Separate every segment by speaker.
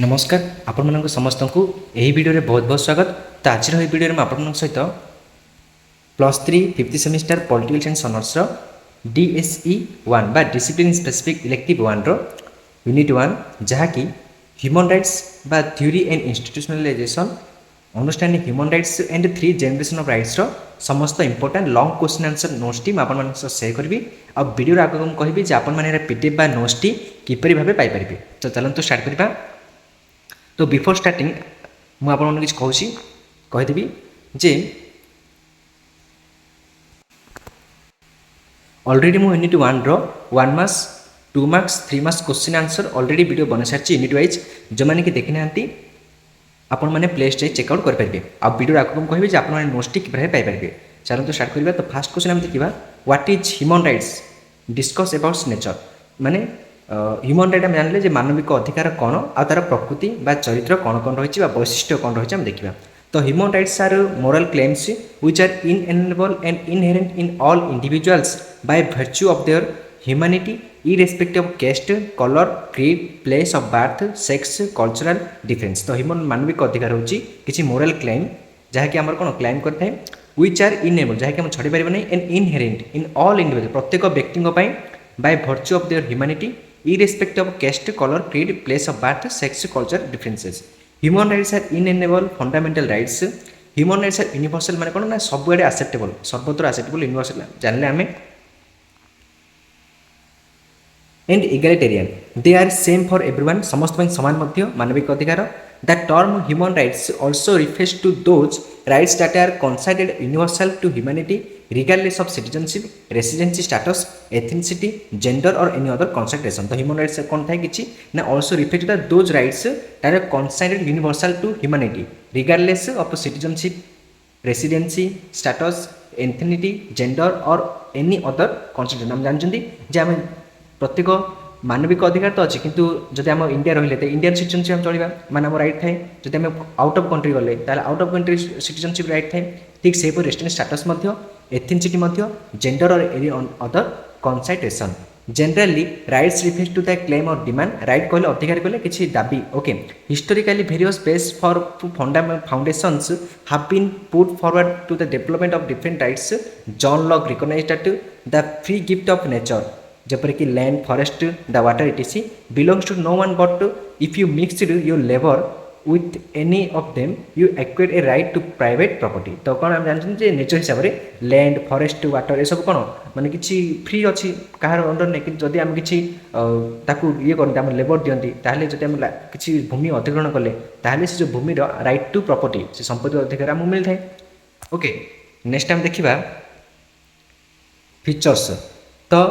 Speaker 1: नमस्कार आपण मानक समस्त को यही वीडियो बहुत बहुत स्वागत। तो आज वीडियो में आपण सहित +3 5th semester political science honours DSE 1 बा डिसिप्लिन स्पेसिफिक इलेक्टिव 1 रो यूनिट 1 जहाँकि ह्यूमन राइट्स बा theory and institutionalization understanding human rights and 3 generation of rights रो समस्त important long question answer notes टी आपण मान शेयर करी आ वीडियो आगे मुझे कहबी जे आपण माने पीडीएफ बा नोट्स टी किपरि भाबे पाई परिबे। तो चलंतु स्टार्ट करबा। तो बिफोर स्टार्टिंग मुझे आपको किसी कहूँ कहीदेवी जे ऑलरेडी मु यूनिट 1 रो 1 marks 2 marks 3 marks question answer already video बना सारी यूनिट वाइज जो मैंने कि देखी ना आपण मैंने प्ले स्टे चेकआउट करेंगे। आ वीडियो आगे मुझे कहबी आप नोट्स टी किपर पाइपर। चलो तो स्टार्ट करवा। तो फास्ट क्वेश्चन आम देखा what is human rights discuss about nature माने ह्यूमन राइट आम जानले जे मानविक अधिकार कौन आ तार प्रकृति बा चरित्र कौन कौन रही वैशिष्ट्य कौन रही आम देखा। तो human rights are moral claims which are inalienable and inherent in all individuals by virtue of their humanity irrespective of caste colour creed place of birth sex cultural difference. तो ह्यूमन मानविक अधिकार होची किसी मोरल क्लेम जहाँकि आम कौन claim करते which are enable जहाँकि आम छड़ी पार नहीं and inherent in all individual प्रत्येक व्यक्ति bye virtue of their humanity irrespective of caste, color, creed, place of birth, sex, culture differences. Human rights are inalienable fundamental rights. Human rights are universal माने कौन ना सब आड़े acceptable सर्वत्र acceptable universal जानले आमे and egalitarian. They are same for everyone समस्त ପାଇଁ समान ମଧ୍ୟ मानविक अधिकार। The term human rights also refers to those rights that are considered universal to humanity regardless of citizenship, residency status, ethnicity, gender or any other consideration. तो human rights कौन था किछि ना also refer to those rights that are considered universal to humanity regardless of citizenship, residency, status, ethnicity, gender or any other consideration। हम जानछन्ती जे हम प्रत्येक मानविक अधिकार तो अच्छी किंतु जब आम इंडिया रही तो इंडियन सिटीजनशिप चलवा माने आम राइट थाए जब आम आउट ऑफ कंट्री गले out of country citizenship right थाए ठीक से resident status ethnicity gender or any other consideration. Generally rights refers to the claim or demand right कहले अधिकार कहले किसी दाबी okay historically various base for foundations have been put forward to the development of different rights. John Locke recognised that the free gift of nature जपरिक land forest the water etc belongs to no one but if you mixed your labour with any of them you acquired a right to private property. तो कौन आम जानते nature हिसाब से land forest water ये सब कौन माने किसी फ्री अच्छी कहार अंडर नहीं कि जदि आम किसी ये करते आम लेबर दियंती ताहले जदि आम किसी भूमि अधिग्रहण कले ताहले से जो भूमि राइट टू प्रॉपर्टी से संपत्ति अधिकार आमको मिलता है। ओके नेक्स्ट टाइम देखा फीचर्स। तो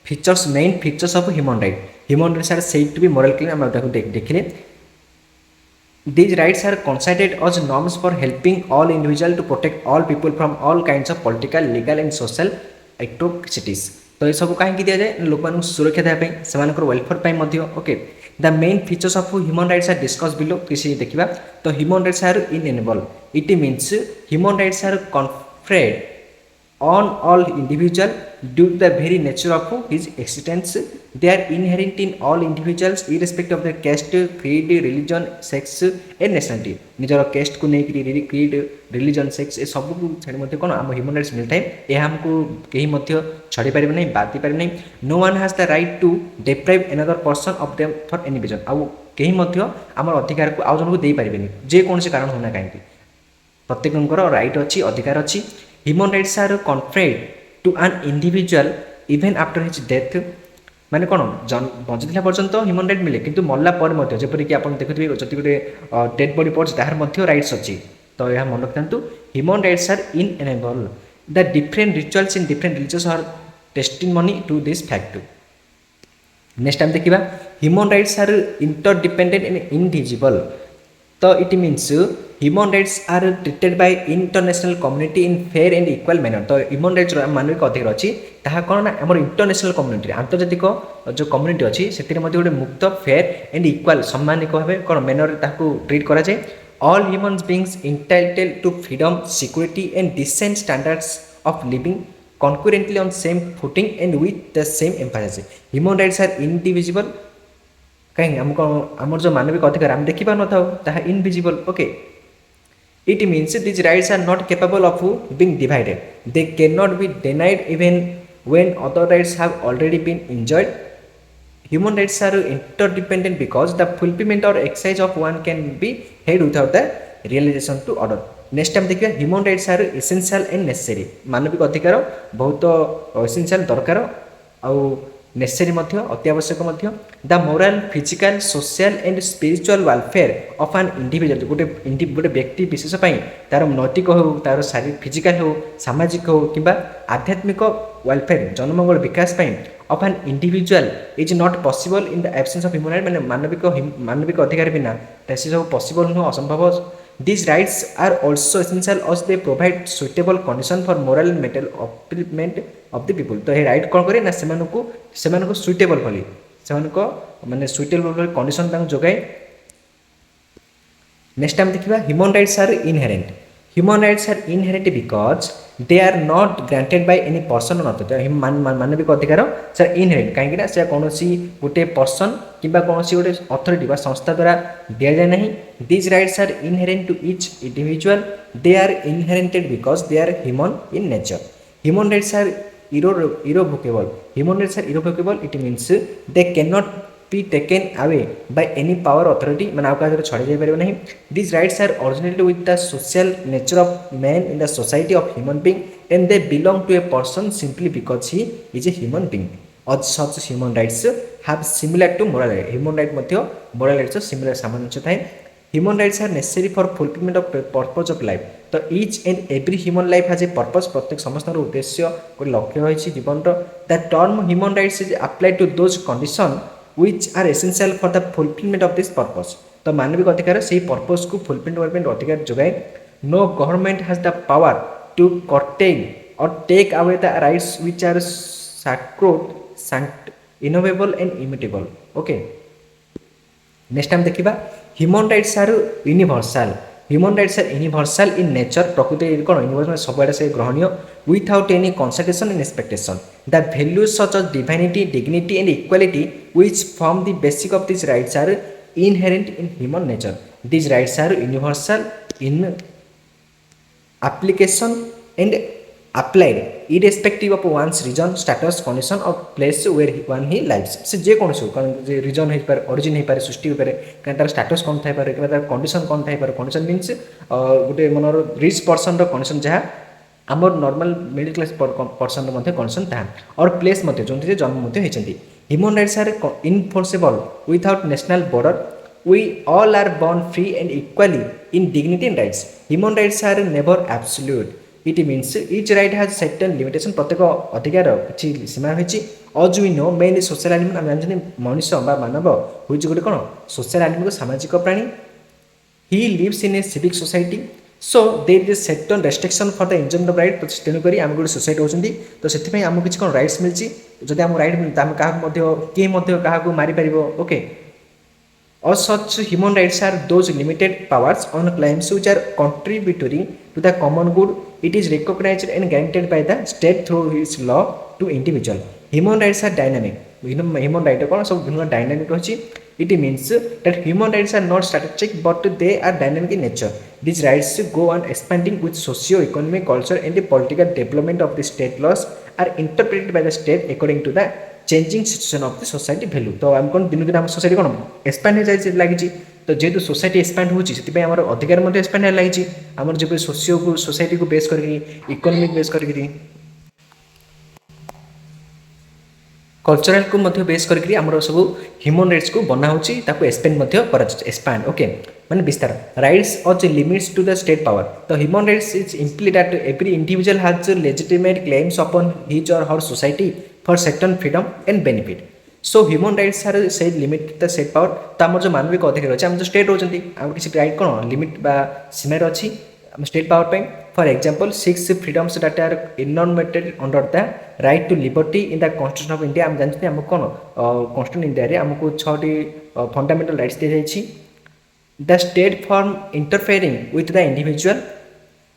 Speaker 1: features main features of human rights are said to be moral claim आम देखिले। These rights are considered as norms for helping all individuals to protect all people from all kinds of political, legal and social atrocities. तो ये सब कहीं दिया जाए लोक मान सुरक्षा देवाई से welfare okay. The main features of human rights are discuss below किसी देखा। तो human rights are inalienable it means human rights are conferred on all individual due to the very nature of his existence. They are inherent in all individuals irrespective of their caste, creed, religion, sex and nationality. निजर caste को नहीं creed, religion, sex ए सब को छाड़ी मध्य कौन आम human rights मिलता है यह हमको कहीं मध्य छाड़ी पारे नहीं बात पारे नहीं। No one has the right to deprive another person of them for any reason आउ कहीं मध्य आम अधिकार को आउ जन को दे पारे जे कौन से कारण होना कहीं प्रत्येक राइट अच्छी अधिकार अच्छी। Human rights are conferred to an individual even after his death माने कौन बंचीला पर्यंत ह्यूमन राइट मिले किंतु मरला पर जपरिक आप देखुए जब गोटे डेड बॉडी पड़े तार राइट्स अच्छी। तो यह मन रखता human rights are inalienable the different rituals in different religious are testimony to this fact. Next time देखा human rights are interdependent and indivisible. तो it means human rights are treated by international community in fair and equal manner. तो human rights मानविक अधिकार अच्छी ताहा कौन ना आम इंटरनेशनल कम्युनिटी आंतर्जातिक जो कम्युनिटी अच्छी से गोटे मुक्त फेयर एंड इक्वल सम्मानिक भाव कौन मैनर ट्रीट करा जाए। All human beings entitled to freedom security and decent standards of living concurrently on same footing and with the same emphasis. Human rights are indivisible कहीं आमको आमर जो मानविक अधिकार आम देखी पार नथाउ ताहा invisible okay it means these rights are not capable of being divided they cannot be denied even when other rights have already been enjoyed human rights are interdependent because the fulfillment or exercise of one can be had without the realization to order next time देखिए human rights are essential and necessary मानविक अधिकार बहुत essential दरकार आउ necessary मध्य अत्यावश्यक मध्य the moral physical social and spiritual welfare of an individual गोटे व्यक्ति विशेष तार नैतिक हो तार शारीरिक फिजिकल हो सामाजिक हो कि आध्यात्मिक वेलफेयर जनमंगल विकास of an individual is not possible in the absence of human right मैंने मानविक अधिकार बिना से सब पॉसिबल नुह असंभव These rights are also essential as they provide suitable condition for moral and mental upliftment of the people. तो ये राइट कौन करे ना सेमानको सुइटेबल भली सेमानको माने सुइटेबल कंडीशन तांको जोगाए नेक्स्ट टाइम देखिबा human rights are inherent human rights are inherent because they are not granted by any person not तो मानविक अधिकार सर इनहेरेंट कहीं से कौन गोटे पर्सन कि कौन गोटे अथॉरिटी बा संस्था द्वारा दि जाए ना these rights are inherent to each individual they are inherented because they are human in nature human rights are irrevocable human rights are irrevocable it means they cannot be taken away by any power authority man आउ का छड़ी जाय परबो नहीं these rights are originated with the social nature of man in the society of human being and they belong to a person simply because he is a human being as such human rights have similar to moral right human right मध्ये moral rights similar सामंजस्य थाए human rights are necessary for fulfillment of purpose of life तो each and every human life has a purpose प्रत्येक समस्त उद्देश्य को लक्ष्य होइछि जीवन रो the term human rights is applied to those condition which are essential for the fulfillment of this purpose तो मानविक अधिकार से पर्पस को फुलफिल करने अधिकार जोगाए no government has the power to curtail or take away the rights which are sacred inalienable and immutable okay next time देखिबा human rights are universal human rights are universal in nature प्रकृति कौन universal सबुआड़े से ग्रहणीय without any consultation and expectation the values such as divinity dignity and equality which form the basic of this rights are inherent in human nature this rights are universal in application and applied irrespective of one's region status condition or place where one he lives से जे कौन सो जे reason है पर origin है पर सृष्टि हो पर तार status कौन थाई पर तार कंडीशन कौन थाई पर कंडीशन मींस गोटे मनर रिच पर्सन रो कंडीशन जहाँ आमर नॉर्मल मिडिल क्लास पर्सन रो मध्ये कंडीशन ता और प्लेस मध्ये जोंति जे जन्म मध्ये हेचंती human rights are enforceable without national border we all are born free and equally in dignity and rights human rights are never absolute it means each right has certain limitation प्रत्येक अधिकार किछि सीमा होइछि as we know mainly social animal हम जानछन मनुष्य बा मानव होइछि गोटे कोन social animal को सामाजिक प्राणी he lives in a civic society so there is certain restriction for the enjoyment of right तेनु करी हम गोटे सोसाइटी होचंदी तो सेति पई हमकु किछि कोन राइट्स मिलछि जदि हम राइट मिलता हम काहा मध्ये के मध्ये काहा को मारि परिबो okay As such, human rights are those limited powers on claims which are contributory to the common good. It is recognized and guaranteed by the state through its law to individual. Human rights are dynamic. Human rights are so dynamic. It means that human rights are not static but they are dynamic in nature. These rights go on expanding with socio-economic, cultural and the political development of the state laws are interpreted by the state according to the changing situation of the society value तो आम कौन दिन दिन आम society कौन expand हो जाए लगी तो जेहेतु सोसाइटी एक्सपांड होती आम अधिकार एक्सपांड लगी आम जो सोसियो को सोसाइटी को बेस कर इकोनॉमिक बेस कर कल्चरल को मध्य बेस करके आमर सब ह्यूमन राइट्स को बना होची ताको एक्सपांड ओके माने विस्तार राइट्स और limits to the state power तो human rights is imply that every individual has legitimate claims upon his or her society for certain freedom and benefit so human rights are say limit the state power तो आमर जो मानविक अधिकार अछि हम जो state होचंती आम किसी राइट कोन limit बा सीमा रे अछि हम स्टेट पावर पे for example 6 freedoms that are enumerated under the right to liberty in the constitution of India हम जानते हम कोन कॉन्स्टिट्यूशन इंडिया रे हमको 6 टी फंडामेंटल राइट्स दे जाइछि the state from interfering with the individual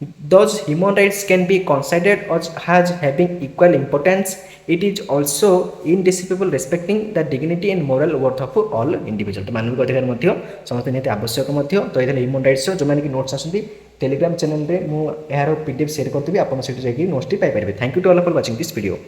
Speaker 1: those human rights can be considered as having equal importance it is also indispensable respecting the dignity and moral worth of all individual. तो मानविक अधिकार मध्य समस्त निहाती आवश्यक मध्य। तो ये ह्यूमन राइट्स जो मैंने कि नोट्स आसती टेलीग्राम चैनल में मुझे यार पीडीएफ शेयर करदेवी, आप नोट्स पाइपर। Thank you to all for watching this video.